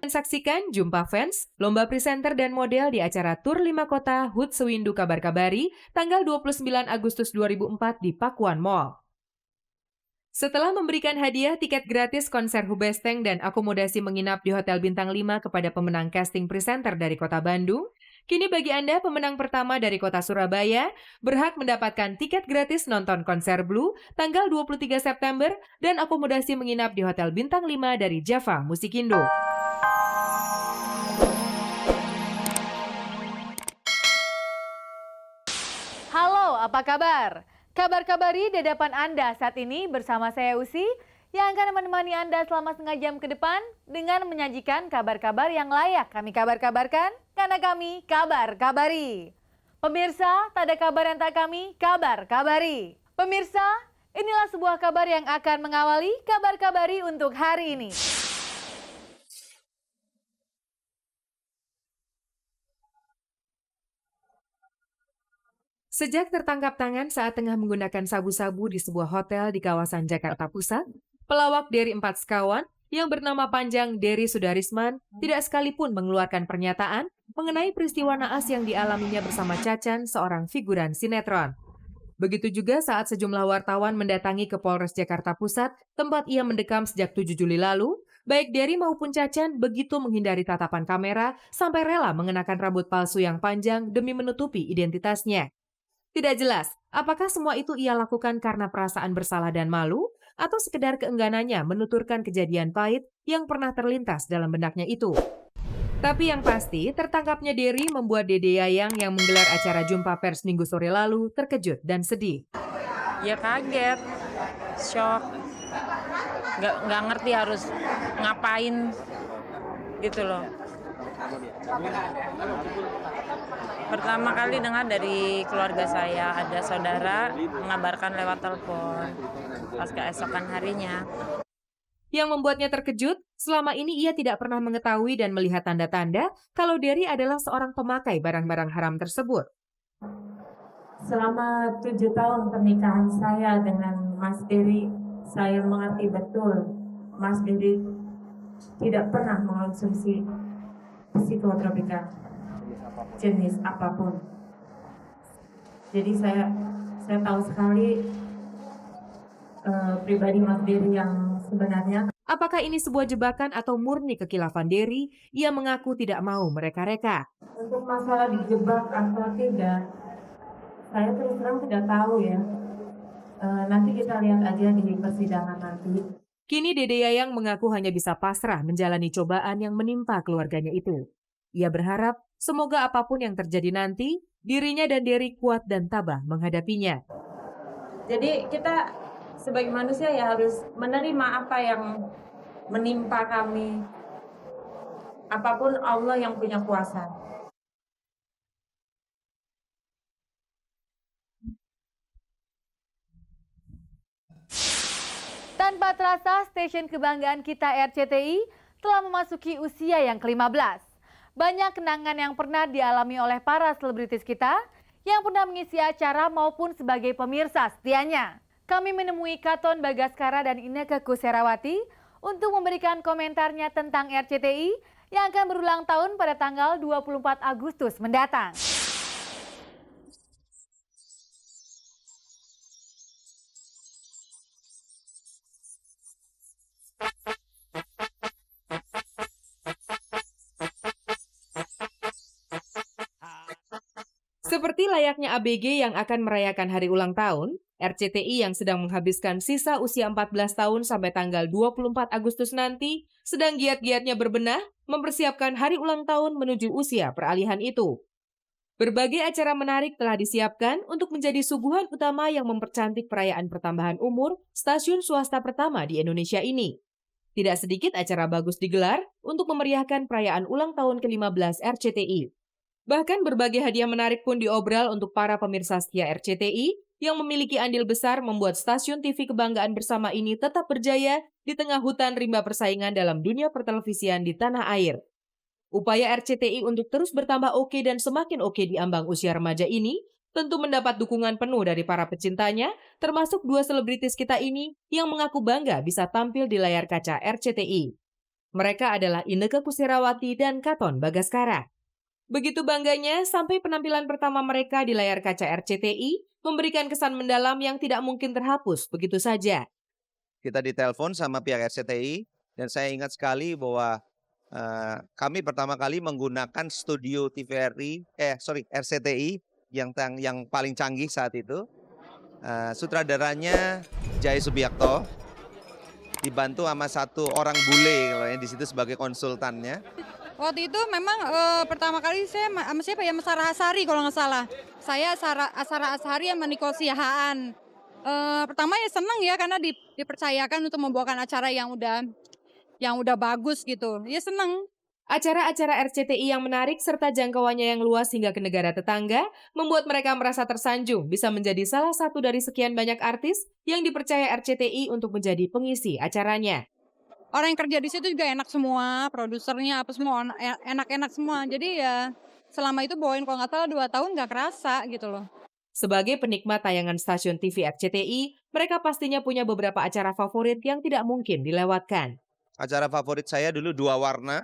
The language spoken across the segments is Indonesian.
Saksikan Jumpa Fans, lomba presenter dan model di acara Tur 5 Kota HUT Sewindu Kabar-Kabari tanggal 29 Agustus 2004 di Pakuan Mall. Setelah memberikan hadiah tiket gratis konser Hubesteng dan akomodasi menginap di Hotel Bintang 5 kepada pemenang casting presenter dari Kota Bandung, kini bagi Anda pemenang pertama dari Kota Surabaya berhak mendapatkan tiket gratis nonton konser Blue tanggal 23 September dan akomodasi menginap di Hotel Bintang 5 dari Java Musikindo. Halo, apa kabar? Kabar-kabari di hadapan Anda saat ini bersama saya Usi yang akan menemani Anda selama setengah jam ke depan dengan menyajikan kabar-kabar yang layak kami kabar-kabarkan karena kami kabar-kabari. Pemirsa, tak ada kabar yang tak kami kabar-kabari. Pemirsa, inilah sebuah kabar yang akan mengawali kabar-kabari untuk hari ini. Sejak tertangkap tangan saat tengah menggunakan sabu-sabu di sebuah hotel di kawasan Jakarta Pusat, pelawak dari 4 sekawan yang bernama panjang Dery Sudarisman tidak sekalipun mengeluarkan pernyataan mengenai peristiwa naas yang dialaminya bersama Cacan, seorang figuran sinetron. Begitu juga saat sejumlah wartawan mendatangi ke Polres Jakarta Pusat, tempat ia mendekam sejak 7 Juli lalu, baik Dery maupun Cacan begitu menghindari tatapan kamera sampai rela mengenakan rambut palsu yang panjang demi menutupi identitasnya. Tidak jelas, apakah semua itu ia lakukan karena perasaan bersalah dan malu, atau sekedar keengganannya menuturkan kejadian pahit yang pernah terlintas dalam benaknya itu. Tapi yang pasti, tertangkapnya Dery membuat Dede Yayang yang menggelar acara jumpa pers minggu sore lalu terkejut dan sedih. Ya kaget, shock, nggak ngerti harus ngapain gitu loh. Pertama kali dengar dari keluarga saya, ada saudara mengabarkan lewat telepon pas keesokan harinya. Yang membuatnya terkejut, selama ini ia tidak pernah mengetahui dan melihat tanda-tanda kalau Dery adalah seorang pemakai barang-barang haram tersebut. Selama 7 tahun pernikahan saya dengan Mas Dery, saya mengerti betul Mas Dery tidak pernah mengonsumsi psikotropika jenis apapun. Jadi saya tahu sekali pribadi Mas Dery yang sebenarnya. Apakah ini sebuah jebakan atau murni kekhilafan Dery? Ia mengaku tidak mau mereka-reka. Untuk masalah dijebak atau tidak, saya terus terang tidak tahu ya. Nanti kita lihat aja di persidangan nanti. Kini Dede Yayang mengaku hanya bisa pasrah menjalani cobaan yang menimpa keluarganya itu. Ia berharap semoga apapun yang terjadi nanti, dirinya dan Dery kuat dan tabah menghadapinya. Jadi kita sebagai manusia ya harus menerima apa yang menimpa kami. Apapun Allah yang punya kuasa. Tanpa terasa, stasiun kebanggaan kita RCTI telah memasuki usia yang ke-15. Banyak kenangan yang pernah dialami oleh para selebritis kita yang pernah mengisi acara maupun sebagai pemirsa setianya. Kami menemui Katon Bagaskara dan Inneke Koesherawati untuk memberikan komentarnya tentang RCTI yang akan berulang tahun pada tanggal 24 Agustus mendatang. Seperti layaknya ABG yang akan merayakan hari ulang tahun, RCTI yang sedang menghabiskan sisa usia 14 tahun sampai tanggal 24 Agustus nanti sedang giat-giatnya berbenah mempersiapkan hari ulang tahun menuju usia peralihan itu. Berbagai acara menarik telah disiapkan untuk menjadi suguhan utama yang mempercantik perayaan pertambahan umur stasiun swasta pertama di Indonesia ini. Tidak sedikit acara bagus digelar untuk memeriahkan perayaan ulang tahun ke-15 RCTI. Bahkan berbagai hadiah menarik pun diobral untuk para pemirsa setia RCTI yang memiliki andil besar membuat stasiun TV kebanggaan bersama ini tetap berjaya di tengah hutan rimba persaingan dalam dunia pertelevisian di tanah air. Upaya RCTI untuk terus bertambah oke dan semakin oke di ambang usia remaja ini tentu mendapat dukungan penuh dari para pecintanya, termasuk 2 selebritis kita ini yang mengaku bangga bisa tampil di layar kaca RCTI. Mereka adalah Inneke Koesherawati dan Katon Bagaskara. Begitu bangganya sampai penampilan pertama mereka di layar kaca RCTI memberikan kesan mendalam yang tidak mungkin terhapus begitu saja. Kita ditelepon sama pihak RCTI dan saya ingat sekali bahwa kami pertama kali menggunakan studio RCTI yang paling canggih saat itu. Sutradaranya Jai Subiakto, dibantu sama satu orang bule kalau yang di situ sebagai konsultannya. Waktu itu memang pertama kali saya sama siapa ya, Sarah Asari kalau nggak salah. Saya Sarah Asari sama Nico Siahaan. Pertama ya senang ya karena dipercayakan untuk membawakan acara yang udah bagus gitu. Ya senang. Acara-acara RCTI yang menarik serta jangkauannya yang luas hingga ke negara tetangga membuat mereka merasa tersanjung bisa menjadi salah satu dari sekian banyak artis yang dipercaya RCTI untuk menjadi pengisi acaranya. Orang yang kerja di situ juga enak semua, produsernya apa semua enak-enak semua. Jadi ya selama itu bawain kalau nggak salah 2 tahun nggak kerasa gitu loh. Sebagai penikmat tayangan stasiun TV RCTI, mereka pastinya punya beberapa acara favorit yang tidak mungkin dilewatkan. Acara favorit saya dulu Dua Warna,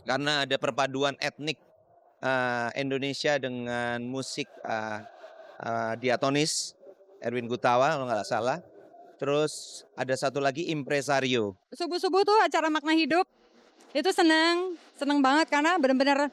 karena ada perpaduan etnik Indonesia dengan musik diatonis, Erwin Gutawa kalau nggak salah. Terus ada satu lagi Impresario. Subuh-subuh tuh acara Makna Hidup, itu seneng banget karena benar-benar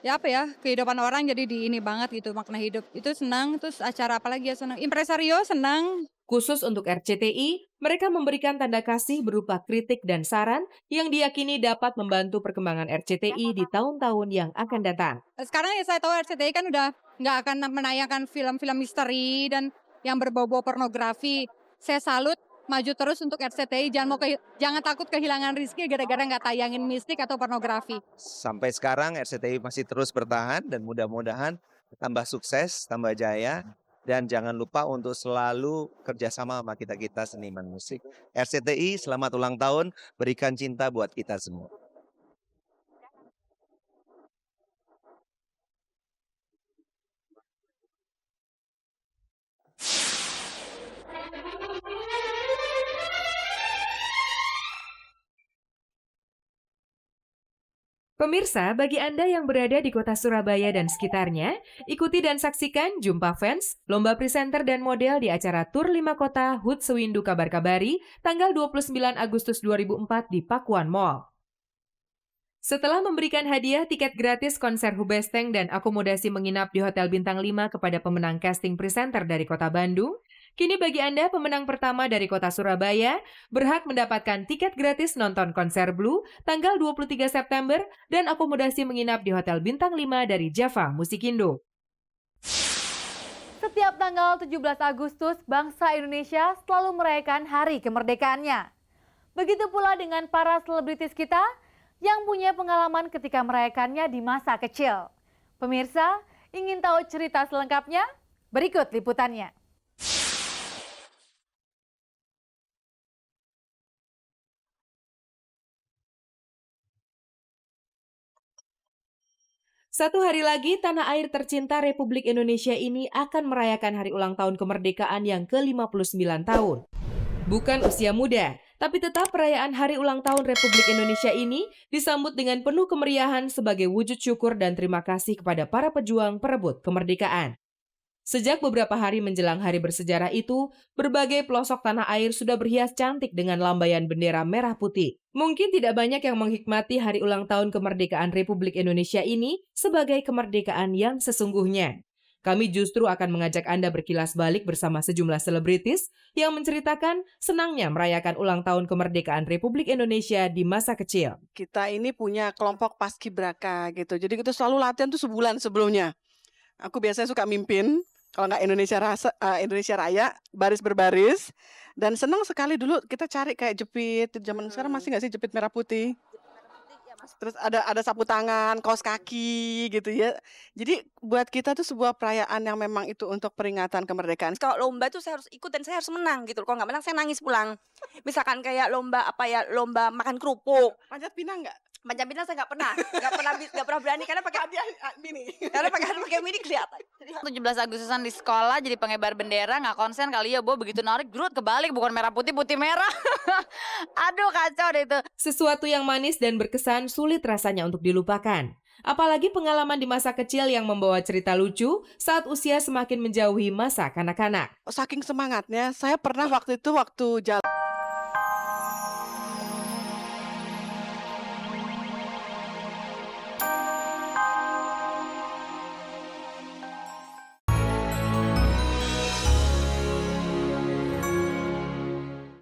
ya apa ya, kehidupan orang jadi di ini banget gitu, Makna Hidup. Itu senang, terus acara apa lagi ya senang. Impresario senang. Khusus untuk RCTI, mereka memberikan tanda kasih berupa kritik dan saran yang diyakini dapat membantu perkembangan RCTI di tahun-tahun yang akan datang. Sekarang ya saya tahu RCTI kan udah nggak akan menayangkan film-film misteri dan yang berbau-bau pornografi. Saya salut, maju terus untuk RCTI, jangan takut kehilangan rezeki gara-gara nggak tayangin mistik atau pornografi. Sampai sekarang RCTI masih terus bertahan dan mudah-mudahan tambah sukses, tambah jaya. Dan jangan lupa untuk selalu kerjasama sama kita-kita seniman musik. RCTI, selamat ulang tahun, berikan cinta buat kita semua. Pemirsa, bagi Anda yang berada di kota Surabaya dan sekitarnya, ikuti dan saksikan Jumpa Fans, lomba presenter dan model di acara Tur 5 Kota HUT Sewindu Kabar-Kabari tanggal 29 Agustus 2004 di Pakuan Mall. Setelah memberikan hadiah tiket gratis konser Hubesteng dan akomodasi menginap di Hotel Bintang 5 kepada pemenang casting presenter dari kota Bandung, kini bagi Anda pemenang pertama dari kota Surabaya berhak mendapatkan tiket gratis nonton konser Blue tanggal 23 September dan akomodasi menginap di Hotel Bintang 5 dari Java Musikindo. Setiap tanggal 17 Agustus, bangsa Indonesia selalu merayakan hari kemerdekaannya. Begitu pula dengan para selebritis kita yang punya pengalaman ketika merayakannya di masa kecil. Pemirsa, ingin tahu cerita selengkapnya? Berikut liputannya. Satu hari lagi, tanah air tercinta Republik Indonesia ini akan merayakan hari ulang tahun kemerdekaan yang ke-59 tahun. Bukan usia muda, tapi tetap perayaan hari ulang tahun Republik Indonesia ini disambut dengan penuh kemeriahan sebagai wujud syukur dan terima kasih kepada para pejuang perebut kemerdekaan. Sejak beberapa hari menjelang hari bersejarah itu, berbagai pelosok tanah air sudah berhias cantik dengan lambaian bendera merah putih. Mungkin tidak banyak yang menghikmati hari ulang tahun kemerdekaan Republik Indonesia ini sebagai kemerdekaan yang sesungguhnya. Kami justru akan mengajak Anda berkilas balik bersama sejumlah selebritis yang menceritakan senangnya merayakan ulang tahun kemerdekaan Republik Indonesia di masa kecil. Kita ini punya kelompok paskibraka gitu, jadi kita selalu latihan tuh sebulan sebelumnya. Aku biasanya suka mimpin, kalau nggak Indonesia Raya, baris berbaris. Dan senang sekali dulu kita cari kayak jepit, zaman sekarang masih nggak sih jepit merah putih? Terus ada sapu tangan, kaos kaki gitu ya. Jadi buat kita tuh sebuah perayaan yang memang itu untuk peringatan kemerdekaan. Kalau lomba tuh saya harus ikut dan saya harus menang gitu. Kalau nggak menang saya nangis pulang. Misalkan kayak lomba lomba makan kerupuk. Panjat pinang nggak? Panjat pinang saya nggak pernah berani karena pakai mini. Karena pakai mini kelihatan. 17 Agustusan di sekolah jadi pengibar bendera, nggak konsen kali ya, Bo, begitu narik grut kebalik, bukan merah putih, putih merah. Aduh, kacau deh itu. Sesuatu yang manis dan berkesan sulit rasanya untuk dilupakan. Apalagi pengalaman di masa kecil yang membawa cerita lucu saat usia semakin menjauhi masa kanak-kanak. Saking semangatnya, saya pernah waktu jalan